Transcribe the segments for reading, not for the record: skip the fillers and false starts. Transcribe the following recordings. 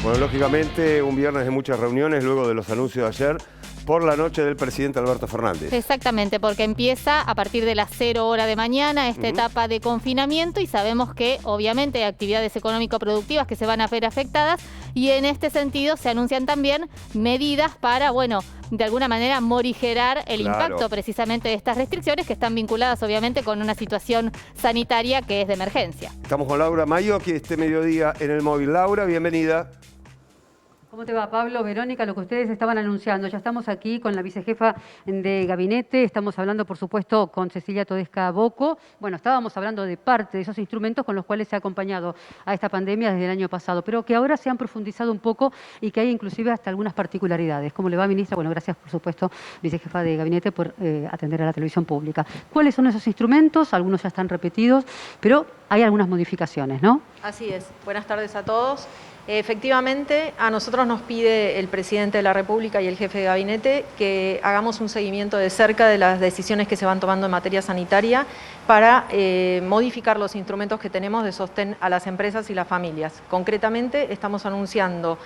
Bueno, lógicamente un viernes de muchas reuniones luego de los anuncios de ayer por la noche del presidente Alberto Fernández. Exactamente, porque empieza a partir de las 0 hora de mañana esta etapa de confinamiento y sabemos que obviamente hay actividades económico-productivas que se van a ver afectadas y en este sentido se anuncian también medidas para, bueno, de alguna manera morigerar el impacto precisamente de estas restricciones que están vinculadas obviamente con una situación sanitaria que es de emergencia. Estamos con Laura Mayo, aquí este mediodía en el móvil. Laura, bienvenida. ¿Cómo te va, Pablo? Verónica, lo que ustedes estaban anunciando. Ya estamos aquí con la vicejefa de gabinete, estamos hablando, por supuesto, con Cecilia Todesca Bocco. Bueno, estábamos hablando de parte de esos instrumentos con los cuales se ha acompañado a esta pandemia desde el año pasado, pero que ahora se han profundizado un poco y que hay inclusive hasta algunas particularidades. ¿Cómo le va, ministra? Bueno, gracias, por supuesto, vicejefa de gabinete, por atender a la televisión pública. ¿Cuáles son esos instrumentos? Algunos ya están repetidos, pero hay algunas modificaciones, ¿no? Así es. Buenas tardes a todos. Efectivamente, a nosotros nos pide el presidente de la República y el jefe de gabinete que hagamos un seguimiento de cerca de las decisiones que se van tomando en materia sanitaria para modificar los instrumentos que tenemos de sostén a las empresas y las familias. Concretamente, estamos anunciando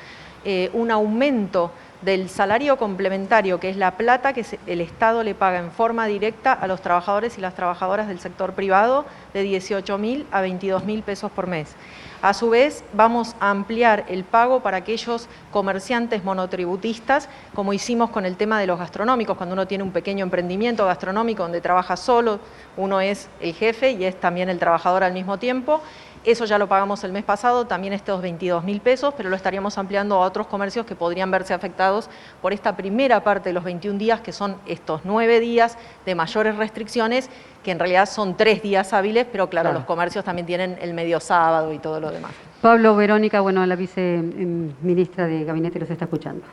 un aumento del salario complementario, que es la plata que el Estado le paga en forma directa a los trabajadores y las trabajadoras del sector privado, de 18.000 a 22.000 pesos por mes. A su vez, vamos a ampliar el pago para aquellos comerciantes monotributistas, como hicimos con el tema de los gastronómicos, cuando uno tiene un pequeño emprendimiento gastronómico donde trabaja solo, uno es el jefe y es también el trabajador al mismo tiempo. Eso ya lo pagamos el mes pasado, también estos 22.000 pesos, pero lo estaríamos ampliando a otros comercios que podrían verse afectados por esta primera parte de los 21 días, que son estos 9 días de mayores restricciones, que en realidad son 3 días hábiles, pero claro, los comercios también tienen el medio sábado y todo lo demás. Pablo, Verónica, bueno, la viceministra de Gabinete los está escuchando.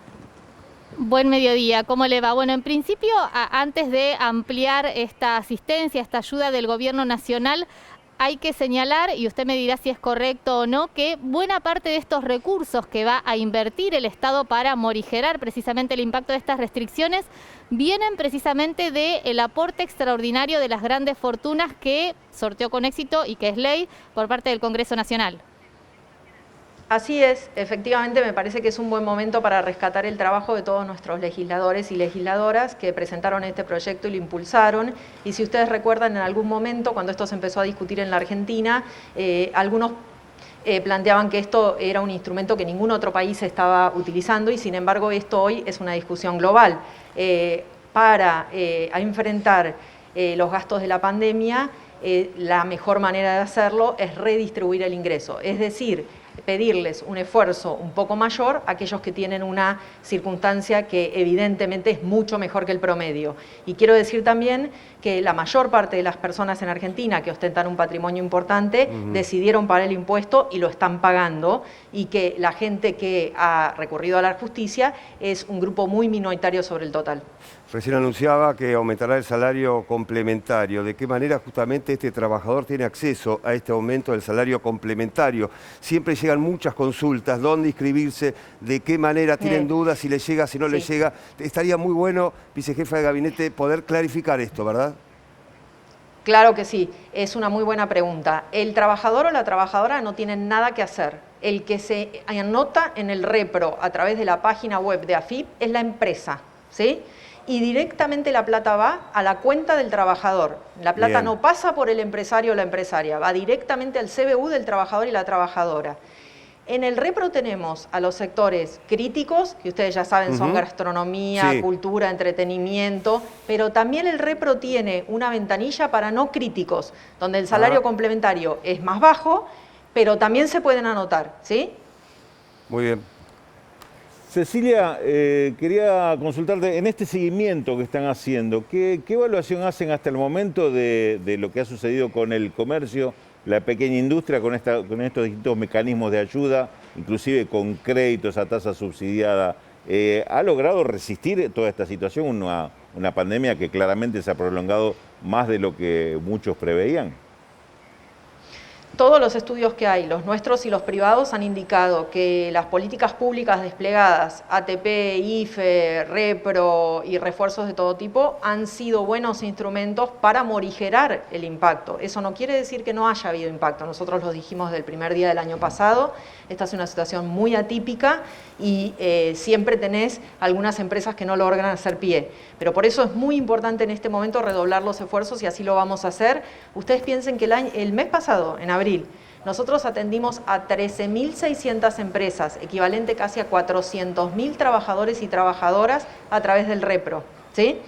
Buen mediodía, ¿cómo le va? Bueno, en principio, antes de ampliar esta asistencia, esta ayuda del Gobierno Nacional, hay que señalar, y usted me dirá si es correcto o no, que buena parte de estos recursos que va a invertir el Estado para morigerar precisamente el impacto de estas restricciones vienen precisamente del aporte extraordinario de las grandes fortunas que sorteó con éxito y que es ley por parte del Congreso Nacional. Así es, efectivamente me parece que es un buen momento para rescatar el trabajo de todos nuestros legisladores y legisladoras que presentaron este proyecto y lo impulsaron. Y si ustedes recuerdan, en algún momento, cuando esto se empezó a discutir en la Argentina, algunos planteaban que esto era un instrumento que ningún otro país estaba utilizando y sin embargo esto hoy es una discusión global. Para enfrentar los gastos de la pandemia, la mejor manera de hacerlo es redistribuir el ingreso, es decir, pedirles un esfuerzo un poco mayor a aquellos que tienen una circunstancia que evidentemente es mucho mejor que el promedio. Y quiero decir también que la mayor parte de las personas en Argentina que ostentan un patrimonio importante decidieron pagar el impuesto y lo están pagando, y que la gente que ha recurrido a la justicia es un grupo muy minoritario sobre el total. Recién anunciaba que aumentará el salario complementario. ¿De qué manera justamente este trabajador tiene acceso a este aumento del salario complementario? Siempre llegan muchas consultas, dónde inscribirse, de qué manera, tienen dudas, si le llega, si no le llega. Estaría muy bueno, vicejefa de gabinete, poder clarificar esto, ¿verdad? Claro que sí, es una muy buena pregunta. El trabajador o la trabajadora no tienen nada que hacer. El que se anota en el repro a través de la página web de AFIP es la empresa, ¿sí? Y directamente la plata va a la cuenta del trabajador. La plata no pasa por el empresario o la empresaria, va directamente al CBU del trabajador y la trabajadora. En el repro tenemos a los sectores críticos, que ustedes ya saben son gastronomía, cultura, entretenimiento, pero también el repro tiene una ventanilla para no críticos, donde el salario complementario es más bajo, pero también se pueden anotar, ¿sí? Muy bien. Cecilia, quería consultarte, en este seguimiento que están haciendo, ¿qué evaluación hacen hasta el momento de lo que ha sucedido con el comercio, la pequeña industria, con estos distintos mecanismos de ayuda, inclusive con créditos a tasa subsidiada? ¿Ha logrado resistir toda esta situación, una pandemia que claramente se ha prolongado más de lo que muchos preveían? Todos los estudios que hay, los nuestros y los privados, han indicado que las políticas públicas desplegadas, ATP, IFE, Repro y refuerzos de todo tipo, han sido buenos instrumentos para morigerar el impacto. Eso no quiere decir que no haya habido impacto. Nosotros lo dijimos del primer día del año pasado. Esta es una situación muy atípica y siempre tenés algunas empresas que no logran hacer pie. Pero por eso es muy importante en este momento redoblar los esfuerzos y así lo vamos a hacer. Ustedes piensen que el mes pasado, en abril, nosotros atendimos a 13.600 empresas, equivalente casi a 400.000 trabajadores y trabajadoras a través del Repro, ¿sí?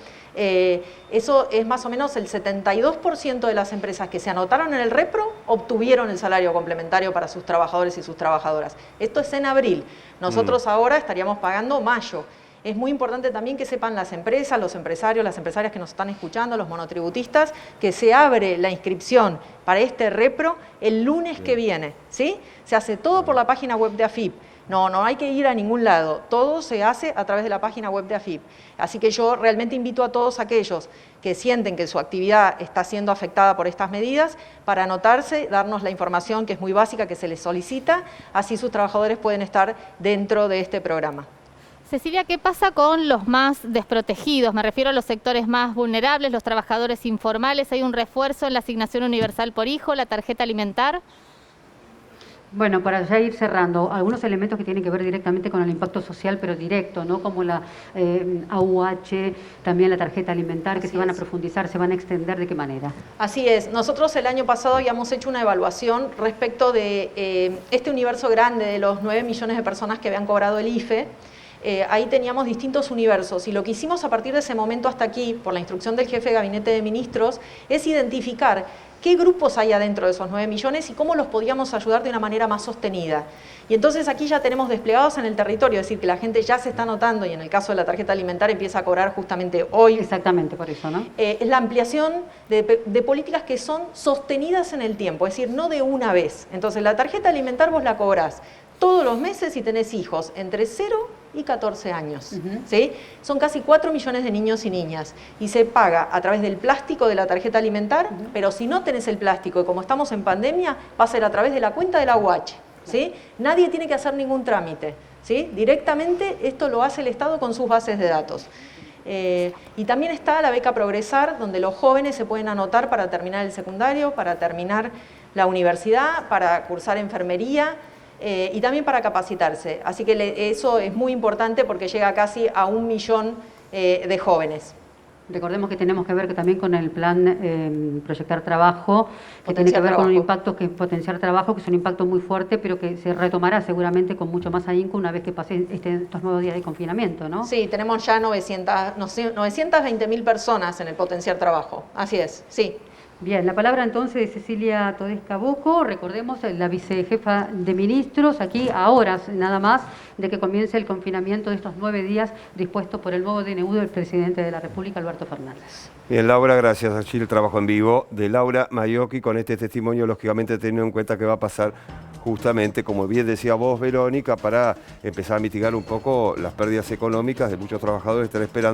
Eso es más o menos el 72% de las empresas que se anotaron en el Repro obtuvieron el salario complementario para sus trabajadores y sus trabajadoras. Esto es en abril. Nosotros ahora estaríamos pagando mayo. Es muy importante también que sepan las empresas, los empresarios, las empresarias que nos están escuchando, los monotributistas, que se abre la inscripción para este Repro el lunes que viene, ¿sí? Se hace todo por la página web de AFIP. No hay que ir a ningún lado, todo se hace a través de la página web de AFIP. Así que yo realmente invito a todos aquellos que sienten que su actividad está siendo afectada por estas medidas para anotarse, darnos la información que es muy básica, que se les solicita, así sus trabajadores pueden estar dentro de este programa. Cecilia, ¿qué pasa con los más desprotegidos? Me refiero a los sectores más vulnerables, los trabajadores informales. ¿Hay un refuerzo en la asignación universal por hijo, la tarjeta alimentar? Bueno, para ya ir cerrando, algunos elementos que tienen que ver directamente con el impacto social, pero directo, ¿no? Como la AUH, también la tarjeta alimentar, que se van a profundizar, se van a extender, ¿de qué manera? Así es. Nosotros el año pasado habíamos hecho una evaluación respecto de este universo grande de los 9 millones de personas que habían cobrado el IFE. Ahí teníamos distintos universos y lo que hicimos a partir de ese momento hasta aquí, por la instrucción del jefe de gabinete de ministros, es identificar qué grupos hay adentro de esos 9 millones y cómo los podíamos ayudar de una manera más sostenida. Y entonces aquí ya tenemos desplegados en el territorio, es decir, que la gente ya se está anotando y en el caso de la tarjeta alimentaria empieza a cobrar justamente hoy. Exactamente, por eso, ¿no? Es la ampliación de políticas que son sostenidas en el tiempo, es decir, no de una vez. Entonces la tarjeta alimentar vos la cobrás todos los meses si tenés hijos entre 0 y 14 años. ¿Sí? Son casi 4 millones de niños y niñas y se paga a través del plástico de la tarjeta alimentar, pero si no tenés el plástico y como estamos en pandemia, va a ser a través de la cuenta de la UH. ¿Sí? Nadie tiene que hacer ningún trámite. ¿Sí? Directamente esto lo hace el Estado con sus bases de datos. Y también está la beca Progresar, donde los jóvenes se pueden anotar para terminar el secundario, para terminar la universidad, para cursar enfermería, y también para capacitarse. Así que eso es muy importante porque llega casi a 1 millón de jóvenes. Recordemos que tenemos que ver también con el plan Proyectar Trabajo, que tiene que ver con un impacto que es Potenciar Trabajo, que es un impacto muy fuerte, pero que se retomará seguramente con mucho más ahínco una vez que pasen estos nuevos días de confinamiento, ¿no? Sí, tenemos ya 920.000 personas en el Potenciar Trabajo. Así es, sí. Bien, la palabra entonces de Cecilia Todesca Bocco, recordemos, la vicejefa de ministros, aquí a horas nada más de que comience el confinamiento de estos 9 días dispuesto por el nuevo DNU del presidente de la República, Alberto Fernández. Bien, Laura, gracias. Allí el trabajo en vivo de Laura Maiocchi con este testimonio, lógicamente teniendo en cuenta que va a pasar justamente, como bien decía vos, Verónica, para empezar a mitigar un poco las pérdidas económicas de muchos trabajadores que están esperando